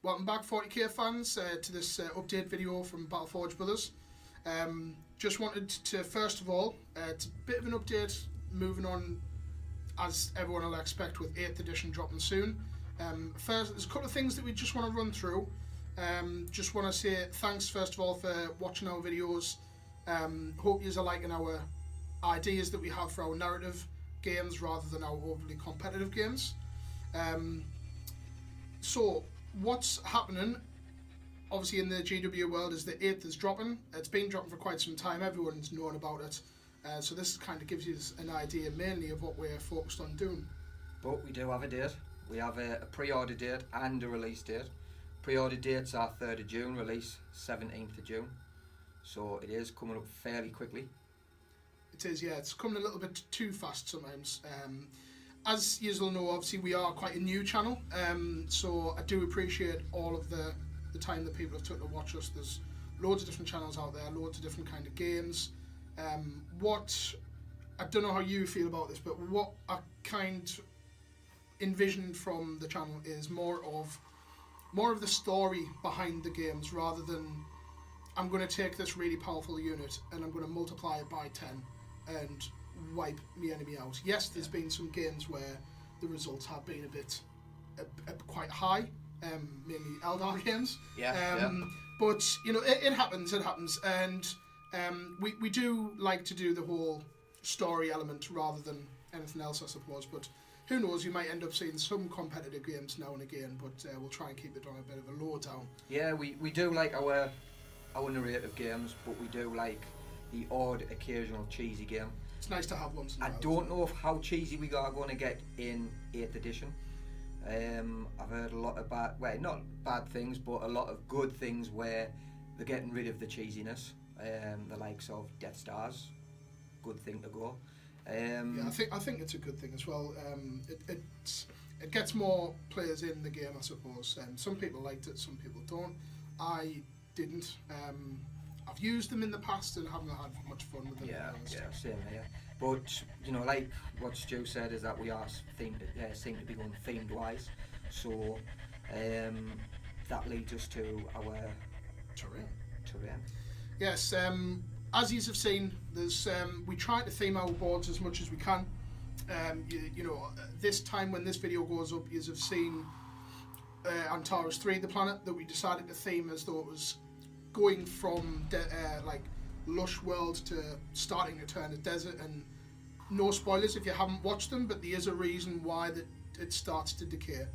Welcome back 40k fans to this update video from Battleforge Brothers. Just wanted to first of all, it's a bit of an update moving on as everyone will expect with 8th edition dropping soon. First, there's a couple of things that we just want to run through. Just want to say thanks first of all for watching our videos. Hope you are liking our ideas that we have for our narrative games rather than our overly competitive games. So what's happening obviously in the GW world is the 8th is dropping. It's been dropping for quite some time, everyone's known about it, so this kind of gives you an idea mainly of what we're focused on doing. But we do have a date. We have a pre-order date and a release date. Pre-order dates are 3rd of June, release 17th of June, so it is coming up fairly quickly. It is, yeah, it's coming a little bit too fast sometimes. As you will know, obviously we are quite a new channel, so I do appreciate all of the time that people have took to watch us. There's loads of different channels out there, loads of different kind of games. What I don't know how you feel about this, but what I kind envisioned from the channel is more of the story behind the games, rather than I'm going to take this really powerful unit and I'm going to multiply it by 10 and wipe me enemy out. Yes, there's been some games where the results have been a bit quite high, mainly Eldar games. But you know, it happens, and we do like to do the whole story element rather than anything else, I suppose. But who knows, you might end up seeing some competitive games now and again, but we'll try and keep it on a bit of a low down. Yeah, we do like our narrative games, but we do like the odd occasional cheesy game. It's nice to have ones. I don't know how cheesy we are going to get in 8th edition. I've heard a lot of not bad things, but a lot of good things where they're getting rid of the cheesiness. The likes of Death Stars, good thing to go. Yeah, I think it's a good thing as well. It gets more players in the game, I suppose. Some people liked it, some people don't. I didn't. I've used them in the past and haven't had much fun with them. Yeah, same here. But you know, like what Stu said, is that we are seem to be going themed wise. So that leads us to our terrain. Yes, as you have seen, there's we try to theme our boards as much as we can. You know, this time when this video goes up, you have seen Antares 3, the planet that we decided to theme as though it was going from like lush world to starting to turn to desert. And no spoilers if you haven't watched them, but there is a reason why that it starts to decay.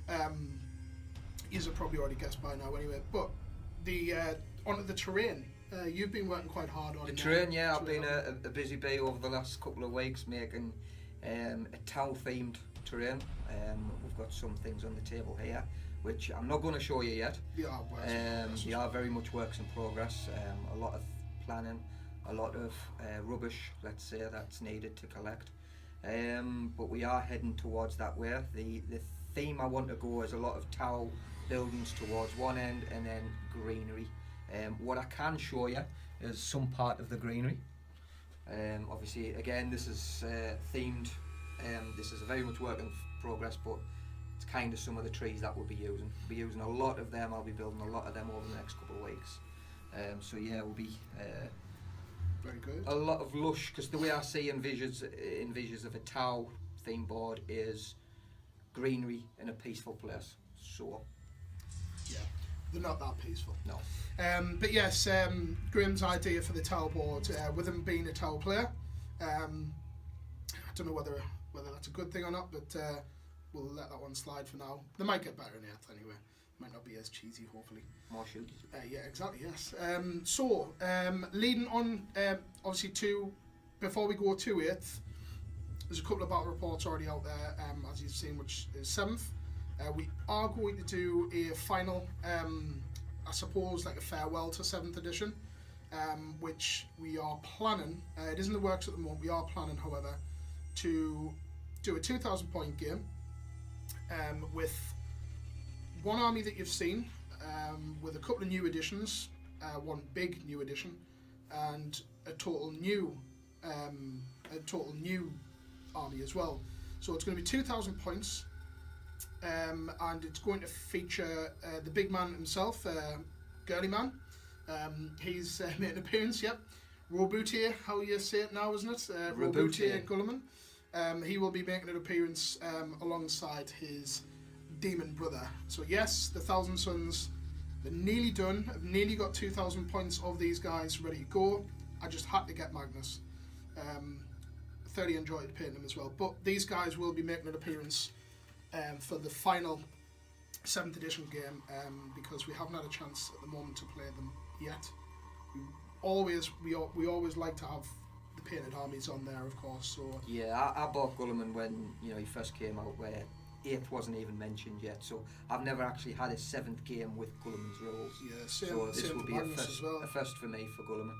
You have probably already guessed by now anyway. But the onto the terrain. You've been working quite hard on the terrain. Yeah, I've been a busy bee over the last couple of weeks making a Tau themed terrain. We've got some things on the table here which I'm not going to show you yet. They are very much works in progress. A lot of planning, a lot of rubbish, let's say, that's needed to collect. But we are heading towards that way. The theme I want to go is a lot of Tau buildings towards one end and then greenery. What I can show you is some part of the greenery. Obviously, again, this is themed. This is a very much work in progress, but it's kind of some of the trees that we'll be using. We'll be using a lot of them. I'll be building a lot of them over the next couple of weeks. So yeah, we'll be very good. A lot of lush, because the way I see envisions of a Tau theme board is greenery in a peaceful place. So yeah, they're not that peaceful. No. But yes, Graham's idea for the Tau board, with him being a Tau player, I don't know whether that's a good thing or not, but we'll let that one slide for now. They might get better in Earth anyway. Might not be as cheesy, hopefully. More shooting. Yeah, exactly, yes. So, leading on, obviously, before we go to it, there's a couple of battle reports already out there, as you've seen, which is 7th. We are going to do a final, I suppose, like a farewell to 7th edition, which we are planning. It is in the works at the moment. We are planning, however, to do a 2,000 point game with one army that you've seen, with a couple of new additions, one big new addition, and a total new army as well. So it's going to be 2,000 points. and it's going to feature the big man himself, Girly Man. He's made an appearance, yep. Roboutier, how you say it now, isn't it? Roboutier Guilliman. He will be making an appearance alongside his demon brother. So yes, the Thousand Sons, they're nearly done. I've nearly got 2,000 points of these guys ready to go. I just had to get Magnus. Thoroughly enjoyed playing them as well. But these guys will be making an appearance for the final 7th edition game, because we haven't had a chance at the moment to play them yet. We always like to have the painted armies on there, of course. So yeah, I bought Guilliman when he first came out, where 8th wasn't even mentioned yet. So I've never actually had a 7th game with Guilliman's rules. Yeah, so this will be a first for me for Guilliman.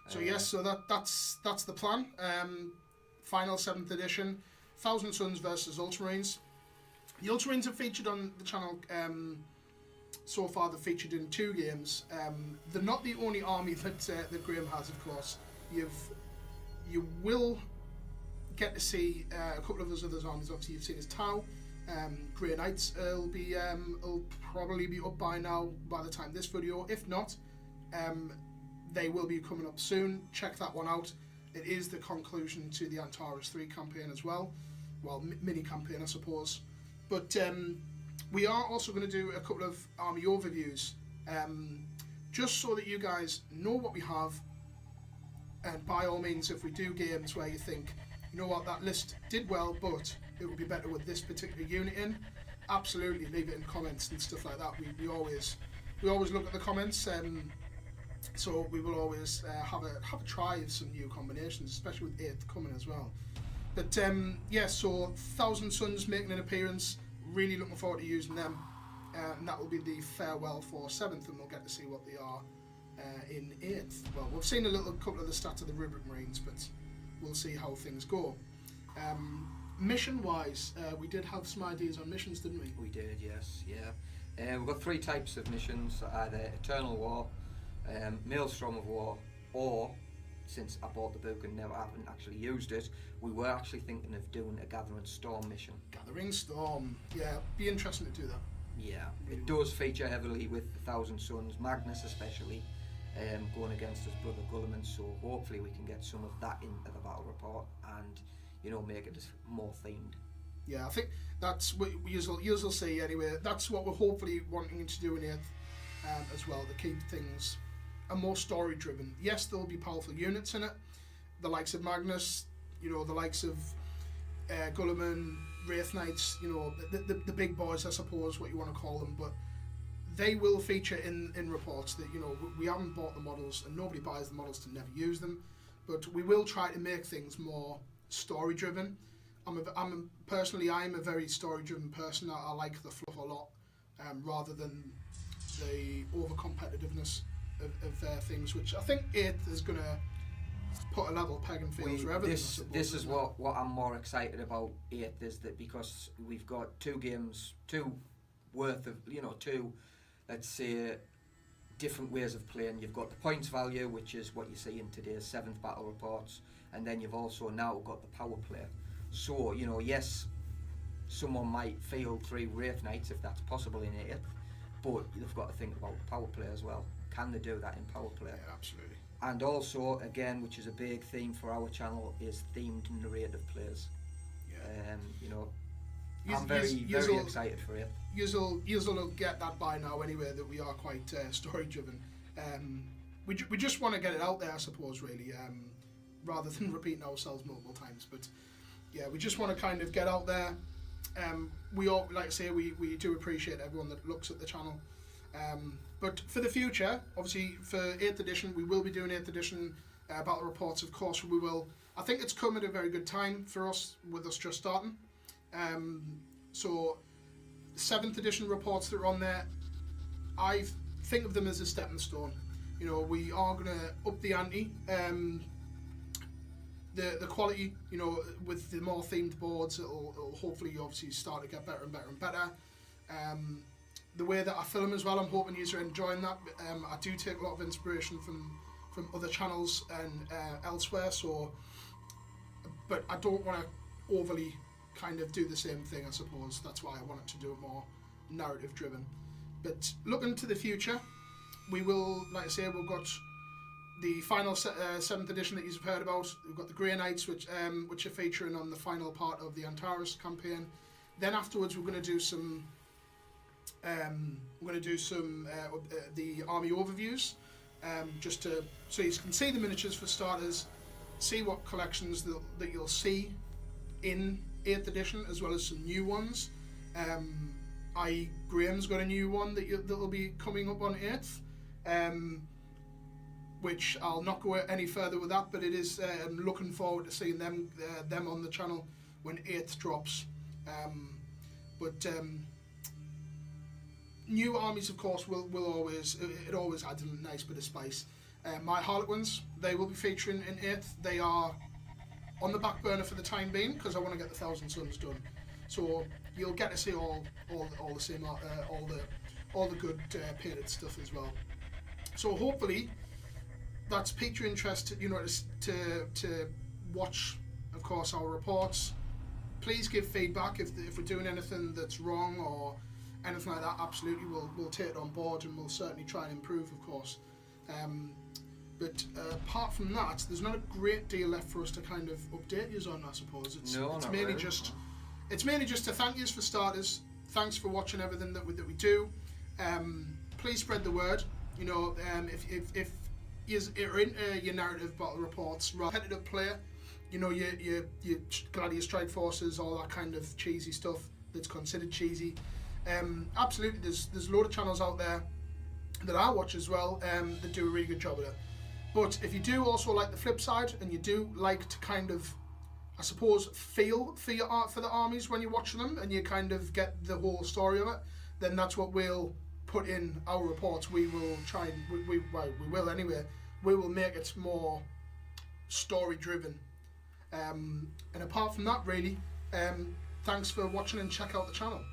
So yes, so that's the plan. Final 7th edition, Thousand Sons versus Ultramarines. The Ultramarines have featured on the channel so far. They're featured in 2 games. They're not the only army that Graham has, of course. You will get to see a couple of those other armies. Obviously, you've seen his Tau. Grey Knights will probably be up by now by the time this video. If not, they will be coming up soon. Check that one out. It is the conclusion to the Antares 3 campaign as well. Well, mini campaign, I suppose. But we are also going to do a couple of army overviews, just so that you guys know what we have. And by all means, if we do games where you think, you know what, that list did well, but it would be better with this particular unit in, absolutely leave it in comments and stuff like that. We always look at the comments. So we will always have a try of some new combinations, especially with 8th coming as well. But yeah, so Thousand Sons making an appearance. Really looking forward to using them, and that will be the farewell for 7th, and we'll get to see what they are in 8th. Well, we've seen a couple of the stats of the Rubric Marines, but we'll see how things go. Mission-wise, we did have some ideas on missions, didn't we? We did, yes, yeah. We've got 3 types of missions: either Eternal War, Maelstrom of War, or, since I bought the book and never haven't actually used it, we were actually thinking of doing a Gathering Storm mission. Gathering Storm, yeah, be interesting to do that. Yeah, it does feature heavily with the Thousand Sons, Magnus especially, going against his brother Guilliman, so hopefully we can get some of that into the battle report and, make it more themed. Yeah, I think that's what you'll see anyway. That's what we're hopefully wanting to do in 8th as well, to keep things more story driven. Yes, there'll be powerful units in it, the likes of Magnus, the likes of Guilliman, Wraith Knights, the big boys, I suppose, what you want to call them, but they will feature in reports that, we haven't bought the models and nobody buys the models to never use them, but we will try to make things more story driven. I'm a very story driven person. I like the fluff a lot, rather than the over competitiveness of things, which I think 8th is going to put a level peg and field for everything. This is what I'm more excited about 8th, is that because we've got 2 games, 2 worth of, 2, let's say, different ways of playing. You've got the points value, which is what you see in today's 7th battle reports, and then you've also now got the power play. So, yes, someone might field 3 Wraith Knights if that's possible in 8th, but you've got to think about power play as well. Can they do that in power play? Yeah, absolutely. And also, again, which is a big theme for our channel, is themed narrative plays. Yeah. I'm very excited for it. You'll get that by now anyway, that we are quite story driven. We just want to get it out there, I suppose, really, rather than repeating ourselves multiple times. But yeah, we just want to kind of get out there. We all, like I say, we do appreciate everyone that looks at the channel. But for the future, obviously for 8th edition, we will be doing 8th edition battle reports, of course. We will. I think it's come at a very good time for us, with us just starting. So 7th edition reports that are on there, I think of them as a stepping stone. We are going to up the ante. The quality, with the more themed boards, it'll hopefully obviously start to get better and better and better. The way that I film as well, I'm hoping you're enjoying that. I do take a lot of inspiration from other channels and elsewhere, but I don't want to overly kind of do the same thing, I suppose. That's why I wanted to do it more narrative driven. But looking to the future, we will, like I say, we've got the final 7th edition that you've heard about. We've got the Grey Knights, which are featuring on the final part of the Antares campaign. Then afterwards, we're going to do some the army overviews, just so you can see the miniatures for starters, see what collections that you'll see in 8th edition, as well as some new ones. Graham's got a new one that'll be coming up on 8th, which I'll not go any further with that, but it is looking forward to seeing them on the channel when 8th drops. New armies, of course, will always adds a nice bit of spice. My Harlequins, they will be featuring in 8th. They are on the back burner for the time being because I want to get the Thousand Suns done. So you'll get to see all the same all the good painted stuff as well. So hopefully that's piqued your interest, to watch, of course, our reports. Please give feedback if we're doing anything that's wrong or anything like that. Absolutely, we'll take it on board, and we'll certainly try and improve, of course. But apart from that, there's not a great deal left for us to kind of update you on, I suppose. It's mainly just to thank you for starters. Thanks for watching everything that we do. Please spread the word. If you're into your narrative battle reports, repetitive player, your Gladius Strike Forces, all that kind of cheesy stuff that's considered cheesy. Absolutely, there's a load of channels out there that I watch as well that do a really good job of it. But if you do also like the flip side, and you do like to kind of, I suppose, feel for the armies when you're watching them, and you kind of get the whole story of it, then that's what we'll put in our reports. We will try and we will anyway. We will make it more story driven. And apart from that, really, thanks for watching, and check out the channel.